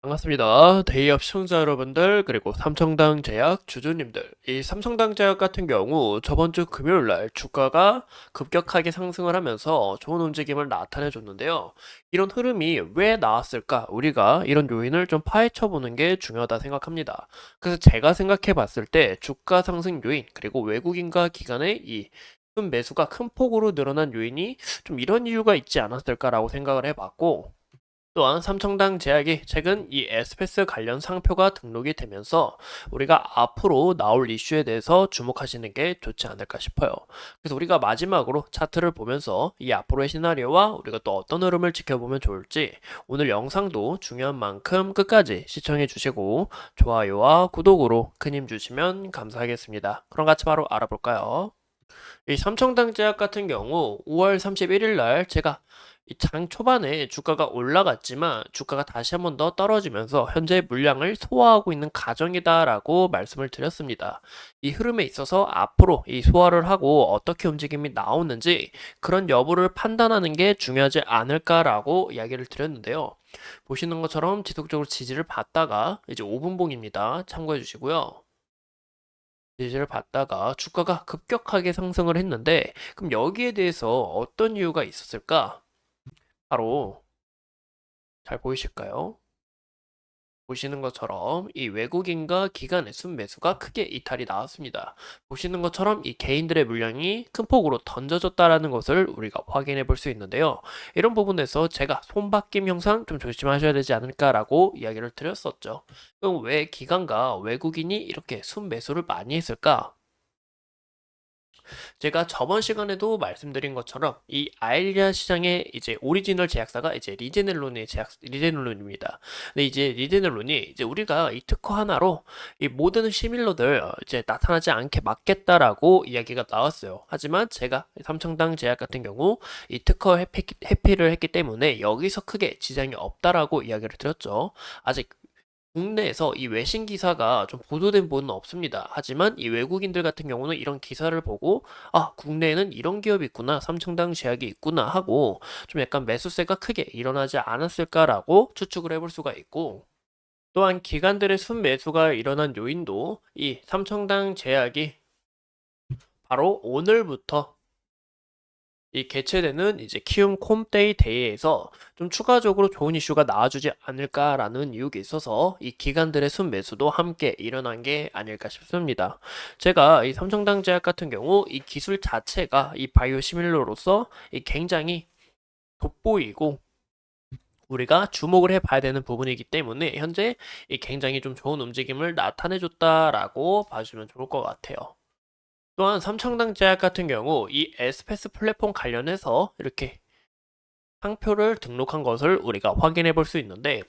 반갑습니다. 데이업 시청자 여러분들, 그리고 삼성당 제약 주주님들. 이 삼성당 제약 같은 경우 저번 주 금요일 날 주가가 급격하게 상승을 하면서 좋은 움직임을 나타내 줬는데요. 이런 흐름이 왜 나왔을까? 우리가 이런 요인을 좀 파헤쳐 보는 게 중요하다 생각합니다. 그래서 제가 생각해 봤을 때 주가 상승 요인, 그리고 외국인과 기관의 이 순매수가 큰 폭으로 늘어난 요인이 좀 이런 이유가 있지 않았을까라고 생각을 해봤고, 또한 삼청당 제약이 최근 이 에스페스 관련 상표가 등록이 되면서 우리가 앞으로 나올 이슈에 대해서 주목하시는 게 좋지 않을까 싶어요. 그래서 우리가 마지막으로 차트를 보면서 이 앞으로의 시나리오와 우리가 또 어떤 흐름을 지켜보면 좋을지, 오늘 영상도 중요한 만큼 끝까지 시청해 주시고 좋아요와 구독으로 큰 힘 주시면 감사하겠습니다. 그럼 같이 바로 알아볼까요? 이 삼청당 제약 같은 경우 5월 31일 날 제가 이 장 초반에 주가가 올라갔지만 주가가 다시 한번 더 떨어지면서 현재 물량을 소화하고 있는 과정이다라고 말씀을 드렸습니다. 이 흐름에 있어서 앞으로 이 소화를 하고 어떻게 움직임이 나오는지 그런 여부를 판단하는 게 중요하지 않을까라고 이야기를 드렸는데요. 보시는 것처럼 지속적으로 지지를 받다가 이제 5분봉입니다. 참고해 주시고요. 지지를 받다가 주가가 급격하게 상승을 했는데, 그럼 여기에 대해서 어떤 이유가 있었을까? 바로 잘 보이실까요? 보시는 것처럼 이 외국인과 기관의 순매수가 크게 이탈이 나왔습니다. 보시는 것처럼 이 개인들의 물량이 큰 폭으로 던져졌다라는 것을 우리가 확인해 볼 수 있는데요. 이런 부분에서 제가 손바뀜 현상 좀 조심하셔야 되지 않을까라고 이야기를 드렸었죠. 그럼 왜 기관과 외국인이 이렇게 순매수를 많이 했을까? 제가 저번 시간에도 말씀드린 것처럼 이 아일리아 시장의 이제 오리지널 제약사가 이제 리제넬론입니다. 근데 이제 리제넬론이 이제 우리가 이 특허 하나로 이 모든 시밀러들 이제 나타나지 않게 막겠다라고 이야기가 나왔어요. 하지만 제가 삼청당 제약 같은 경우 이 특허 회피를 했기 때문에 여기서 크게 지장이 없다라고 이야기를 드렸죠. 아직 국내에서 이 외신 기사가 좀 보도된 부분은 없습니다. 하지만 이 외국인들 같은 경우는 이런 기사를 보고 아, 국내에는 이런 기업이 있구나, 삼청당 제약이 있구나 하고 좀 약간 매수세가 크게 일어나지 않았을까라고 추측을 해볼 수가 있고, 또한 기관들의 순매수가 일어난 요인도 이 삼청당 제약이 바로 오늘부터 이 개최되는 이제 키움 콤데이 데이에서 좀 추가적으로 좋은 이슈가 나와주지 않을까라는 이유가 있어서 이 기관들의 순매수도 함께 일어난 게 아닐까 싶습니다. 제가 이 삼성당제약 같은 경우 이 기술 자체가 이 바이오 시밀러로서 이 굉장히 돋보이고 우리가 주목을 해봐야 되는 부분이기 때문에 현재 이 굉장히 좀 좋은 움직임을 나타내줬다라고 봐주면 좋을 것 같아요. 또한 삼청당 제약 같은 경우 이 에스페스 플랫폼 관련해서 이렇게 상표를 등록한 것을 우리가 확인해 볼 수 있는데,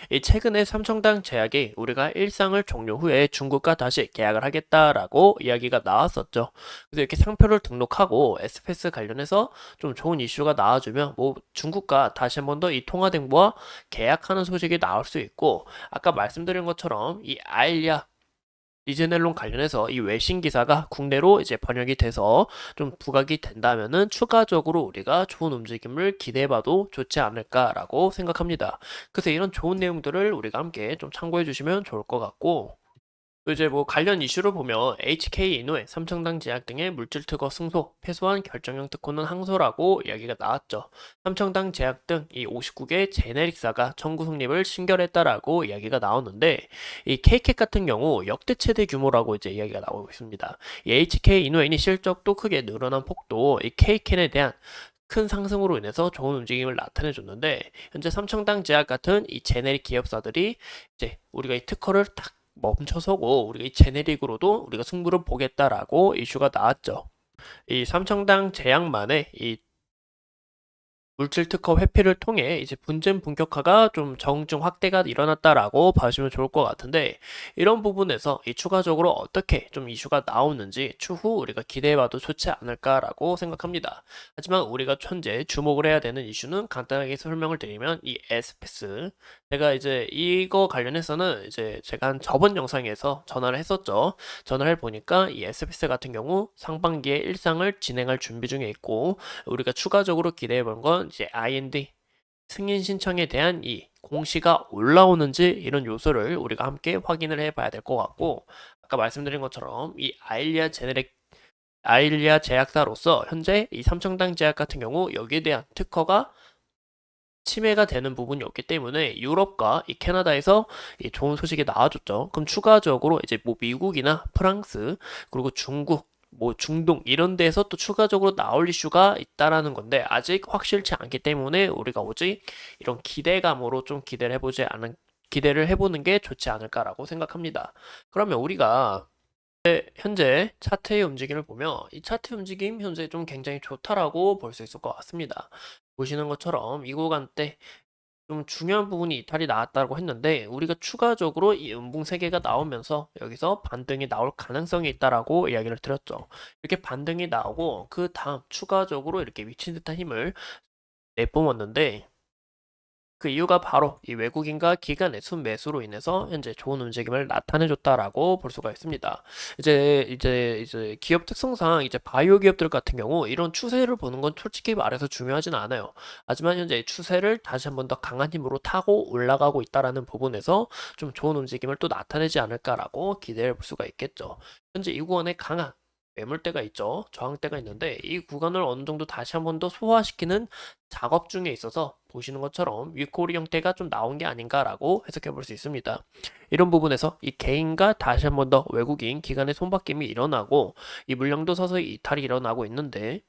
이 최근에 삼청당 제약이 우리가 일상을 종료 후에 중국과 다시 계약을 하겠다라고 이야기가 나왔었죠. 그래서 이렇게 상표를 등록하고 에스페스 관련해서 좀 좋은 이슈가 나와주면 뭐 중국과 다시 한번 더 이 통화정보와 계약하는 소식이 나올 수 있고, 아까 말씀드린 것처럼 이 아일리아 리제넬론 관련해서 이 외신 기사가 국내로 이제 번역이 돼서 좀 부각이 된다면은 추가적으로 우리가 좋은 움직임을 기대해봐도 좋지 않을까라고 생각합니다. 그래서 이런 좋은 내용들을 우리가 함께 좀 참고해 주시면 좋을 것 같고, 또 이제 뭐 관련 이슈를 보면 HK 이노의 삼청당 제약 등의 물질 특허 승소, 패소한 결정형 특허는 항소라고 이야기가 나왔죠. 삼청당 제약 등 이 59개 제네릭사가 청구 성립을 신결했다라고 이야기가 나오는데, 이 KCAT 같은 경우 역대 최대 규모라고 이제 이야기가 나오고 있습니다. 이 HK 이노인이 실적도 크게 늘어난 폭도 이 KCAT에 대한 큰 상승으로 인해서 좋은 움직임을 나타내줬는데, 현재 삼청당 제약 같은 이 제네릭 기업사들이 이제 우리가 이 특허를 딱 멈춰서고 우리가 이 제네릭으로도 우리가 승부를 보겠다라고 이슈가 나왔죠. 이 삼청당 제약만의 이 물질 특허 회피를 통해 이제 분쟁 분격화가 좀 정중 확대가 일어났다라고 봐주시면 좋을 것 같은데, 이런 부분에서 이 추가적으로 어떻게 좀 이슈가 나오는지 추후 우리가 기대해봐도 좋지 않을까라고 생각합니다. 하지만 우리가 현재 주목을 해야 되는 이슈는 간단하게 설명을 드리면 이 에스페스, 제가 이제 이거 관련해서는 이제 제가 한 저번 영상에서 전화를 했었죠. 전화를 해보니까 이 에스페스 같은 경우 상반기에 일상을 진행할 준비 중에 있고, 우리가 추가적으로 기대해 본 건 이제 IND 승인 신청에 대한 이 공시가 올라오는지 이런 요소를 우리가 함께 확인을 해봐야 될 것 같고, 아까 말씀드린 것처럼 이 아일리아 제약사로서 현재 이 삼청당 제약 같은 경우 여기에 대한 특허가 침해가 되는 부분이 없기 때문에 유럽과 이 캐나다에서 이 좋은 소식이 나와줬죠. 그럼 추가적으로 이제 뭐 미국이나 프랑스 그리고 중국 뭐 중동 이런 데에서 또 추가적으로 나올 이슈가 있다라는 건데 아직 확실치 않기 때문에 우리가 오직 이런 기대감으로 좀 기대를 해보는 게 좋지 않을까라고 생각합니다. 그러면 우리가 현재 차트의 움직임을 보면 이 차트 움직임 현재 좀 굉장히 좋다라고 볼 수 있을 것 같습니다. 보시는 것처럼 이 구간대 좀 중요한 부분이 이탈이 나왔다고 했는데 우리가 추가적으로 이 음봉 3개가 나오면서 여기서 반등이 나올 가능성이 있다라고 이야기를 드렸죠. 이렇게 반등이 나오고 그 다음 추가적으로 이렇게 미친 듯한 힘을 내뿜었는데 그 이유가 바로 이 외국인과 기관의 순매수로 인해서 현재 좋은 움직임을 나타내줬다라고 볼 수가 있습니다. 이제 기업 특성상 이제 바이오 기업들 같은 경우 이런 추세를 보는 건 솔직히 말해서 중요하진 않아요. 하지만 현재 추세를 다시 한번 더 강한 힘으로 타고 올라가고 있다라는 부분에서 좀 좋은 움직임을 또 나타내지 않을까라고 기대해 볼 수가 있겠죠. 현재 이 구간에 강한 매물대가 있죠. 저항대가 있는데 이 구간을 어느 정도 다시 한번 더 소화시키는 작업 중에 있어서 보시는 것처럼 위코리 형태가 좀 나온 게 아닌가라고 해석해 볼 수 있습니다. 이런 부분에서 이 개인과 다시 한번 더 외국인 기관의 손바뀜이 일어나고 이 물량도 서서히 이탈이 일어나고 있는데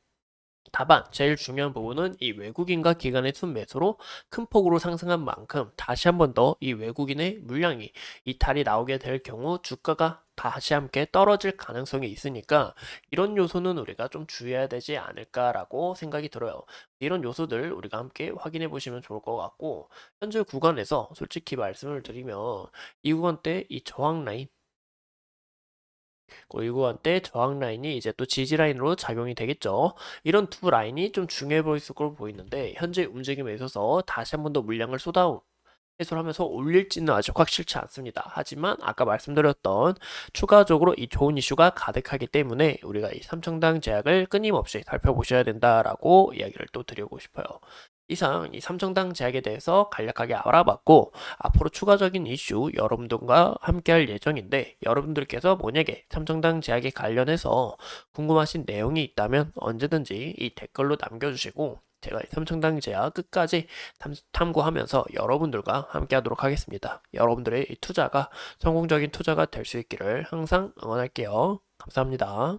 다만 제일 중요한 부분은 이 외국인과 기관의 순매수로 큰 폭으로 상승한 만큼 다시 한번 더 이 외국인의 물량이 이탈이 나오게 될 경우 주가가 다시 함께 떨어질 가능성이 있으니까 이런 요소는 우리가 좀 주의해야 되지 않을까라고 생각이 들어요. 이런 요소들 우리가 함께 확인해 보시면 좋을 것 같고 현재 구간에서 솔직히 말씀을 드리면 이 구간 때 이 저항 라인 이구간 때 저항 라인이 이제 또 지지 라인으로 작용이 되겠죠. 이런 두 라인이 좀 중요해 보일 걸 보이는데 현재 움직임에 있어서 다시 한 번 더 물량을 해소를 하면서 올릴지는 아직 확실치 않습니다. 하지만 아까 말씀드렸던 추가적으로 이 좋은 이슈가 가득하기 때문에 우리가 이 삼청당 제약을 끊임없이 살펴보셔야 된다라고 이야기를 또 드리고 싶어요. 이상 이 삼청당 제약에 대해서 간략하게 알아봤고 앞으로 추가적인 이슈 여러분들과 함께할 예정인데 여러분들께서 만약에 삼청당 제약에 관련해서 궁금하신 내용이 있다면 언제든지 이 댓글로 남겨주시고 제가 이 삼청당 제약 끝까지 탐구하면서 여러분들과 함께하도록 하겠습니다. 여러분들의 이 투자가 성공적인 투자가 될 수 있기를 항상 응원할게요. 감사합니다.